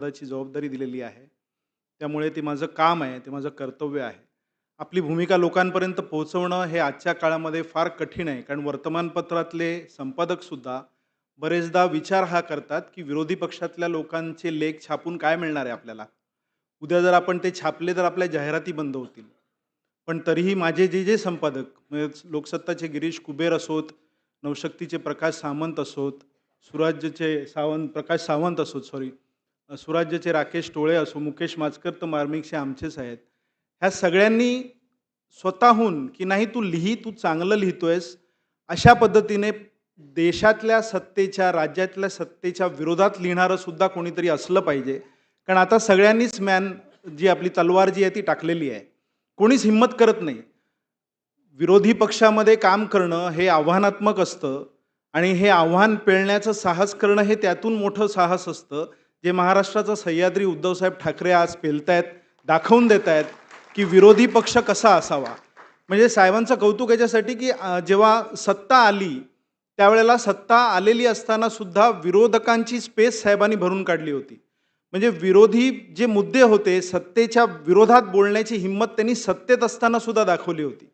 पदाची जबाबदारी दिलेली आहे. त्यामुळे ते माझं काम आहे, ते माझं कर्तव्य आहे. आपली भूमिका लोकांपर्यंत पोहोचवणं हे आजच्या काळामध्ये फार कठीण आहे. कारण वर्तमानपत्रातले संपादकसुद्धा बरेचदा विचार हा करतात, की विरोधी पक्षातल्या लोकांचे लेख छापून काय मिळणार आहे आपल्याला? उद्या जर आपण ते छापले तर आपल्या जाहिराती बंद होतील. पण तरीही माझे जे संपादक म्हणजे लोकसत्ताचे गिरीश कुबेर असोत, नवशक्तीचे प्रकाश सामंत असोत, सुराज्यचे प्रकाश सावंत असोत सॉरी, सुराज्याचे राकेश टोळे असो, मुकेश माचकर तर मार्मिकचे आमचेच आहेत. ह्या सगळ्यांनी स्वतःहून, की नाही तू लिही, तू चांगलं लिहितोयस, अशा पद्धतीने देशातल्या सत्तेच्या, राज्यातल्या सत्तेच्या विरोधात लिहिणारं सुद्धा कोणीतरी असलं पाहिजे. कारण आता सगळ्यांनीच जी आपली तलवार जी आहे ती टाकलेली आहे. कोणीच हिम्मत करत नाही. विरोधी पक्षामध्ये काम करणं हे आव्हानात्मक असतं आणि हे आव्हान पेलण्याचं साहस करणं हे त्यातून मोठं साहस असतं, जे महाराष्ट्राचा सह्याद्री उद्धवसाहेब ठाकरे आज पेलतायत, दाखवून देत आहेत, की विरोधी पक्ष कसा असावा. म्हणजे साहेबांचं कौतुक याच्यासाठी, की जेव्हा सत्ता आली, त्यावेळेला सत्ता आलेली असताना सुद्धा विरोधकांची स्पेस साहेबांनी भरून काढली होती. म्हणजे विरोधी जे मुद्दे होते, सत्तेच्या विरोधात बोलण्याची हिंमत त्यांनी सत्तेत असताना सुद्धा दाखवली होती.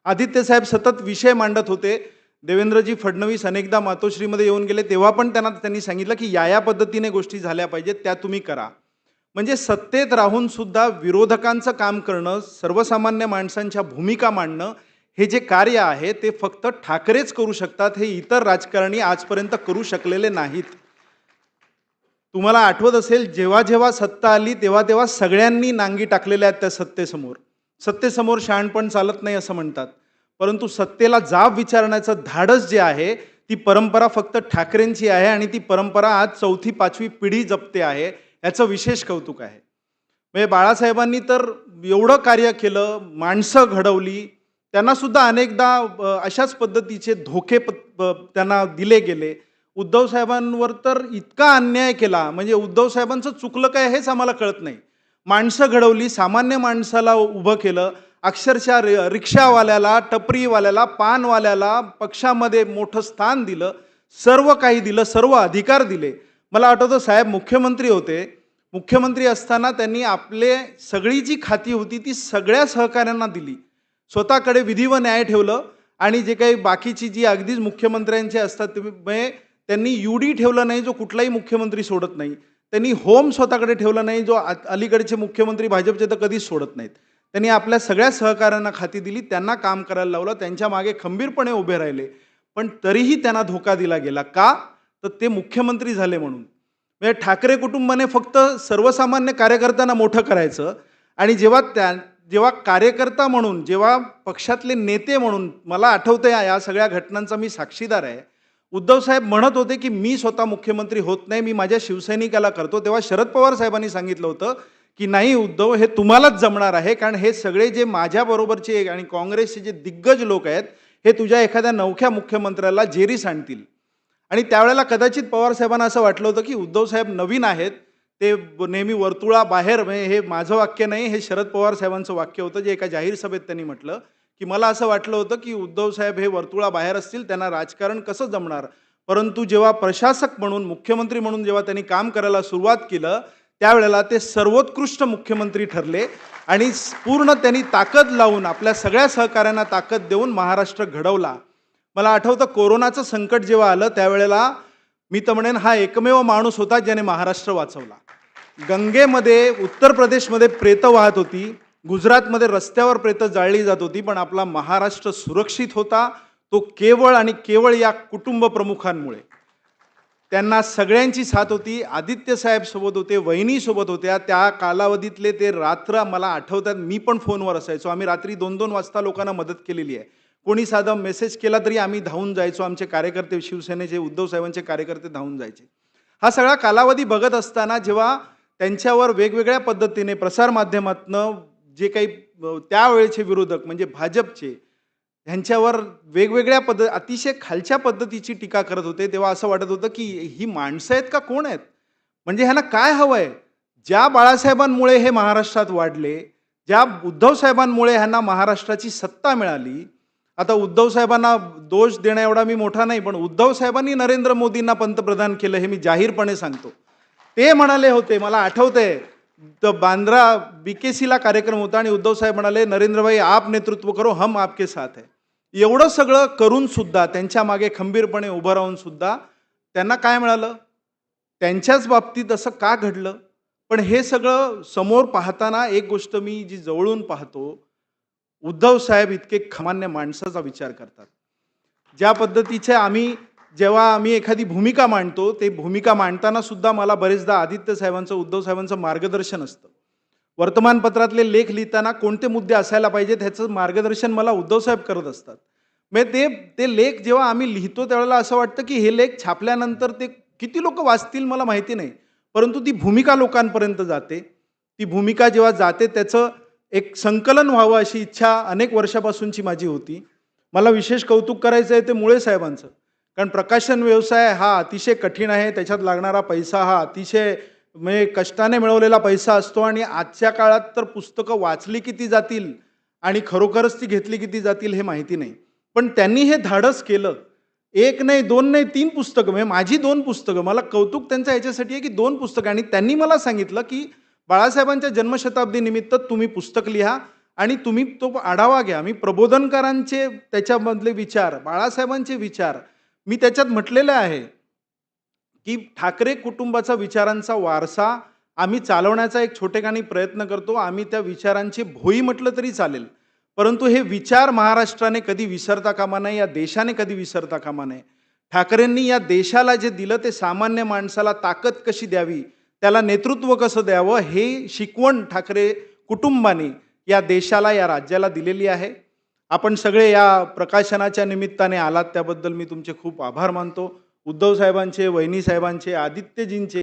आदित्य साहेब सतत विषय मांडत होते. देवेंद्रजी फडणवीस अनेकदा मातोश्रीमध्ये येऊन गेले, तेव्हा पण त्यांनी सांगितलं, की या पद्धतीने गोष्टी झाल्या पाहिजेत, त्या तुम्ही करा. म्हणजे सत्तेत राहून सुद्धा विरोधकांचं काम करणं, सर्वसामान्य माणसांच्या भूमिका मांडणं, हे जे कार्य आहे ते फक्त ठाकरेच करू शकतात. हे इतर राजकारणी आजपर्यंत करू शकलेले नाहीत. तुम्हाला आठवत असेल, जेव्हा जेव्हा सत्ता आली तेव्हा तेव्हा सगळ्यांनी नांगी टाकलेल्या आहेत त्या सत्तेसमोर. सत्तेसमोर शहाणपण चालत नाही असं म्हणतात. परंतु सत्तेला जाब विचारण्याचं धाडस जे आहे, ती परंपरा फक्त ठाकरेंची आहे आणि ती परंपरा आज 4थी-5वी पिढी जपते आहे. याचं विशेष कौतुक आहे. म्हणजे बाळासाहेबांनी तर एवढं कार्य केलं, माणसं घडवली, त्यांना सुद्धा अनेकदा अशाच पद्धतीचे धोके त्यांना दिले गेले. उद्धव साहेबांवर तर इतका अन्याय केला, म्हणजे उद्धव साहेबांचं चुकलं काय हेच आम्हाला कळत नाही. माणसं घडवली, सामान्य माणसाला उभं केलं, अक्षरशः रिक्षावाल्याला, टपरीवाल्याला, पानवाल्याला पक्षामध्ये मोठं स्थान दिलं, सर्व काही दिलं, सर्व अधिकार दिले. मला आठवतं साहेब मुख्यमंत्री होते. मुख्यमंत्री असताना त्यांनी आपले सगळी जी खाती होती ती सगळ्या सहकाऱ्यांना दिली. स्वतःकडे विधी व न्याय ठेवलं आणि जे काही बाकीची जी अगदीच मुख्यमंत्र्यांचे असतात त्यांनी यूडी ठेवलं नाही, जो कुठलाही मुख्यमंत्री सोडत नाही. त्यांनी होम स्वतःकडे ठेवलं नाही, जो अलीकडचे मुख्यमंत्री भाजपचे तर कधीच सोडत नाहीत. त्यांनी आपल्या सगळ्या सहकाऱ्यांना खाती दिली, त्यांना काम करायला लावलं, त्यांच्या मागे खंबीरपणे उभे राहिले. पण तरीही त्यांना धोका दिला गेला. का? तर ते मुख्यमंत्री झाले म्हणून. म्हणजे ठाकरे कुटुंबाने फक्त सर्वसामान्य कार्यकर्त्यांना मोठं करायचं आणि जेव्हा कार्यकर्ता म्हणून, जेव्हा पक्षातले नेते म्हणून, मला आठवतंय या सगळ्या घटनांचा मी साक्षीदार आहे. उद्धव साहेब म्हणत होते, की मी स्वतः मुख्यमंत्री होत नाही, मी माझ्या शिवसैनिकाला करतो. तेव्हा शरद पवार साहेबांनी सांगितलं होतं, की नाही उद्धव, हे तुम्हालाच जमणार आहे, कारण हे सगळे जे माझ्याबरोबरचे आणि काँग्रेसचे जे दिग्गज लोक आहेत, हे तुझ्या एखाद्या नवख्या मुख्यमंत्र्याला जेरीस आणतील. आणि त्यावेळेला कदाचित पवार साहेबांना असं वाटलं होतं, की उद्धव साहेब नवीन आहेत, ते नेहमी वर्तुळाबाहेर, म्हणजे हे माझं वाक्य नाही, हे शरद पवार साहेबांचं वाक्य होतं, जे एका जाहीर सभेत त्यांनी म्हटलं, की मला असं वाटलं होतं, की उद्धव साहेब हे वर्तुळाबाहेर असतील, त्यांना राजकारण कसं जमणार. परंतु जेव्हा प्रशासक म्हणून, मुख्यमंत्री म्हणून जेव्हा त्यांनी काम करायला सुरुवात केलं, त्यावेळेला ते सर्वोत्कृष्ट मुख्यमंत्री ठरले आणि पूर्ण त्यांनी ताकद लावून, आपल्या सगळ्या सहकाऱ्यांना ताकद देऊन महाराष्ट्र घडवला. मला आठवतं कोरोनाचं संकट जेव्हा आलं, त्यावेळेला मी तर म्हणेन हा एकमेव माणूस होता ज्याने महाराष्ट्र वाचवला. गंगेमध्ये, उत्तर प्रदेशमध्ये प्रेतं वाहत होती, गुजरातमध्ये रस्त्यावर प्रेतं जाळली जात होती, पण आपला महाराष्ट्र सुरक्षित होता. तो केवळ आणि केवळ या कुटुंब प्रमुखांमुळे. त्यांना सगळ्यांची साथ होती. आदित्य साहेब सोबत होते, वहिनी सोबत होत्या. त्या कालावधीतले ते रात्र मला आठवतात. मी पण फोनवर असायचो. आम्ही रात्री 2-2 वाजता लोकांना मदत केलेली आहे. कोणी साधा मेसेज केला तरी आम्ही धावून जायचो. आमचे कार्यकर्ते, शिवसेनेचे, उद्धव साहेबांचे कार्यकर्ते धावून जायचे. हा सगळा कालावधी बघत असताना जेव्हा त्यांच्यावर वेगवेगळ्या पद्धतीने प्रसारमाध्यमातनं जे काही त्यावेळेचे विरोधक म्हणजे भाजपचे, ह्यांच्यावर वेगवेगळ्या अतिशय खालच्या पद्धतीची टीका करत होते, तेव्हा असं वाटत होतं, की ही माणसं आहेत का कोण आहेत? म्हणजे ह्यांना काय हवंय? ज्या बाळासाहेबांमुळे हे महाराष्ट्रात वाढले, ज्या उद्धव साहेबांमुळे ह्यांना महाराष्ट्राची सत्ता मिळाली. आता उद्धव साहेबांना दोष देण्या एवढा मी मोठा नाही, पण उद्धव साहेबांनी नरेंद्र मोदींना पंतप्रधान केलं, हे मी जाहीरपणे सांगतो. ते म्हणाले होते, मला आठवतंय, बांद्रा BKCला कार्यक्रम होता आणि उद्धव साहेब म्हणाले, "नरेंद्र भाई आप नेतृत्व करो, हम आपके साथ है." एवढं सगळं करून सुद्धा, त्यांच्या मागे खंबीरपणे उभं राहून सुद्धा त्यांना काय मिळालं? त्यांच्याच बाबतीत असं का घडलं? पण हे सगळं समोर पाहताना एक गोष्ट मी जी जवळून पाहतो, उद्धव साहेब इतके सामान्य माणसाचा विचार करतात. ज्या पद्धतीचे जेव्हा आम्ही एखादी भूमिका मांडतो, ते भूमिका मांडताना सुद्धा मला बरेचदा आदित्य साहेबांचं, उद्धव साहेबांचं मार्गदर्शन असतं. वर्तमानपत्रातले लेख लिहिताना कोणते मुद्दे असायला पाहिजेत ह्याचं मार्गदर्शन मला उद्धव साहेब करत असतात. म्हणजे ते ते लेख जेव्हा आम्ही लिहितो त्यावेळेला असं वाटतं, की हे लेख छापल्यानंतर ते किती लोकं वाचतील मला माहिती नाही. परंतु ती भूमिका लोकांपर्यंत जाते. ती भूमिका जेव्हा जाते त्याचं एक संकलन व्हावं अशी इच्छा अनेक वर्षापासूनची माझी होती. मला विशेष कौतुक करायचं आहे ते मुळे साहेबांचं. कारण प्रकाशन व्यवसाय हा अतिशय कठीण आहे. त्याच्यात लागणारा पैसा हा अतिशय म्हणजे कष्टाने मिळवलेला पैसा असतो आणि आजच्या काळात तर पुस्तकं वाचली किती जातील आणि खरोखरच ती घेतली किती जातील हे माहिती नाही. पण त्यांनी हे धाडस केलं. 1 नाही, 2 नाही, 3 पुस्तकं म्हणजे माझी 2 पुस्तकं. मला कौतुक त्यांचं याच्यासाठी आहे, की 2 पुस्तकं आणि त्यांनी मला सांगितलं, की बाळासाहेबांच्या जन्मशताब्दी निमित्त तुम्ही पुस्तक लिहा आणि तुम्ही तो आढावा घ्या. मी प्रबोधनकारांचे त्याच्यामधले विचार, बाळासाहेबांचे विचार मी त्याच्यात म्हटलेलं आहे, की ठाकरे कुटुंबाचा विचारांचा वारसा आम्ही चालवण्याचा एक छोटेखानी प्रयत्न करतो. आम्ही त्या विचारांची भोई म्हटलं तरी चालेल. परंतु हे विचार महाराष्ट्राने कधी विसरता कामा नये, या देशाने कधी विसरता कामा नये. ठाकरेंनी या देशाला जे दिलं ते सामान्य माणसाला ताकद कशी द्यावी, त्याला नेतृत्व कसं द्यावं, हे शिकवण ठाकरे कुटुंबाने या देशाला, या राज्याला दिलेली आहे. आपण सगळे या प्रकाशनाच्या निमित्ताने आलात त्याबद्दल मी तुमचे खूप आभार मानतो. उद्धव साहेबांचे, वहिनी साहेबांचे, आदित्यजींचे